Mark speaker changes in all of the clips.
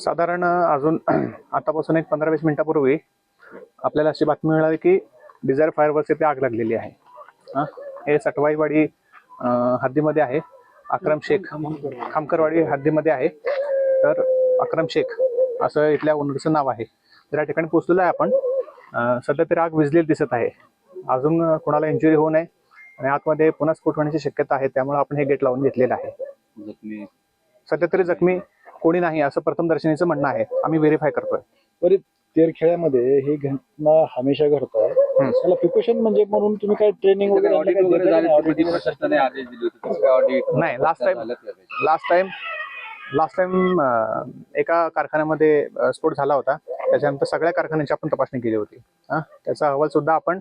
Speaker 1: साधारण अजून आतापासून एक 15-20 मिनिटापूर्वी आपल्याला अशी बातमी मिळाली की डिझायर फायरवर्क्स येथे आग लागलेली आहे. हे सटवाईवाडी हद्दीमध्ये आहे. अक्रम शेख खामकरवाडी हद्दीमध्ये आहे. तर अक्रम शेख असं इथल्या ओनरचं नाव आहे. तर या ठिकाणी पोहोचलेलो आहे आपण. सध्या तरी आग विझलेली दिसत आहे. अजून कोणाला इंजुरी होऊ नये आणि आतमध्ये पुन्हा स्फोट होण्याची शक्यता आहे. त्यामुळे आपण हे गेट लावून घेतलेलं आहे. सध्या तरी जखमी कोणी नाही असं प्रथमदर्शनीचं म्हणणं आहे. आम्ही व्हेरीफाय करतोय.
Speaker 2: तरी तेरखेड्यामध्ये ही घटना हमेशा घडत आहे. त्याला प्रिकॉशन म्हणजे म्हणून तुम्ही काय ट्रेनिंग वगैरे
Speaker 1: नाही. लास्ट टाइम एका कारखान्यामध्ये स्फोट झाला होता. त्याच्यानंतर सगळ्या कारखान्यांची आपण तपासणी केली होती. त्याचा अहवाल सुद्धा आपण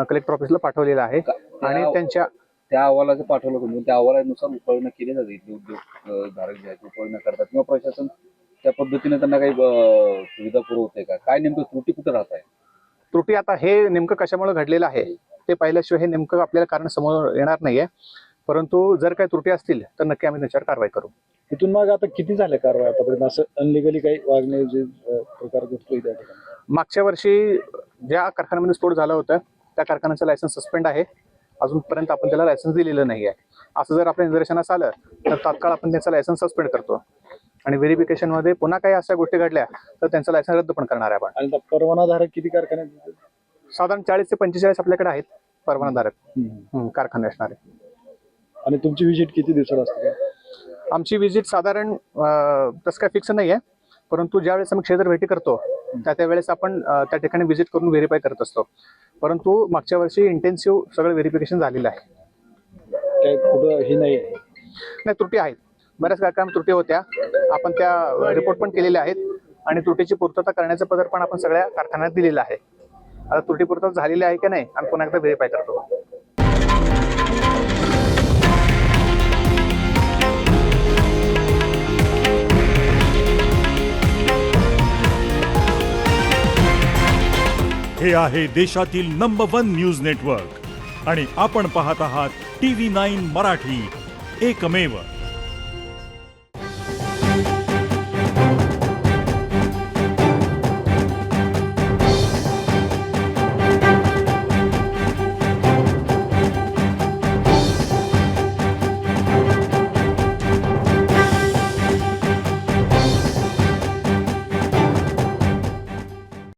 Speaker 1: कलेक्टर ऑफिसला पाठवलेला आहे आणि
Speaker 3: त्या अहवालाचं पाठवलं तुम्ही त्या अहवालानुसार उपाययोजना केली जाते. उद्योगधारक जे आहेत उपाययोजना करतात किंवा प्रशासन त्या पद्धतीने त्यांना काही सुविधा पुरवते का? काय नेमकं त्रुटी कुठे राहत आहे?
Speaker 1: त्रुटी आता हे नेमकं कशामुळे घडलेलं आहे ते पाहिल्याशिवाय हे नेमकं आपल्याला कारण समोर येणार नाहीये. परंतु जर काही त्रुटी असतील तर नक्की आम्ही त्याच्यावर कारवाई करू.
Speaker 2: इथून मग आता किती झाले कारवाई आतापर्यंत असं अनलिगली काही वागणे जे प्रकार घडतोय त्या ठिकाणी?
Speaker 1: मागच्या वर्षी ज्या कारखान्यामध्ये स्फोट झाला होता त्या कारखान्याचं लायसन्स सस्पेंड आहे. अजूनपर्यंत आपण त्याला लायसन्स दिलेलं नाही आहे. असं जर आपल्या निदर्शनास आलं तर तात्काळ आपण त्याचं लायसन्स सस्पेंड करतो आणि व्हेरिफिकेशन मध्ये पुन्हा काही अशा गोष्टी घडल्या तर त्यांचं लायसन्स रद्द पण करणार आहे आपण.
Speaker 2: आणि परवानाधारक किती कारखान्यात?
Speaker 1: साधारण 40 ते 45 आपल्याकडे आहेत परवानाधारक कारखाने असणारे.
Speaker 2: आणि तुमची व्हिजिट किती दिवसाला असते?
Speaker 1: आमची व्हिजिट साधारण तसं काय फिक्स नाही आहे. परंतु ज्यावेळेस आम्ही क्षेत्र भेटी करतो त्यावेळेस आपण त्या ठिकाणी व्हिजिट करून व्हेरीफाय करत असतो. परंतु मागच्या वर्षी इंटेन्सिव्ह सगळं व्हेरिफिकेशन झालेलं आहे.
Speaker 2: काय कुठं हे नाही
Speaker 1: त्रुटी आहेत. बऱ्याच कारखान्यात त्रुटी होत्या. आपण त्या रिपोर्ट पण केलेल्या आहेत आणि त्रुटीची पूर्तता करण्याचं पदर पण आपण सगळ्या कारखान्यात दिलेलं आहे. आता त्रुटी पूर्तता झालेली आहे की नाही आम्ही पुन्हा एकदा व्हेरीफाय करतो.
Speaker 4: हे आहे देशातील नंबर 1 न्यूज नेटवर्क आणि आपण पाहत आहात TV9 मराठी, एकमेव.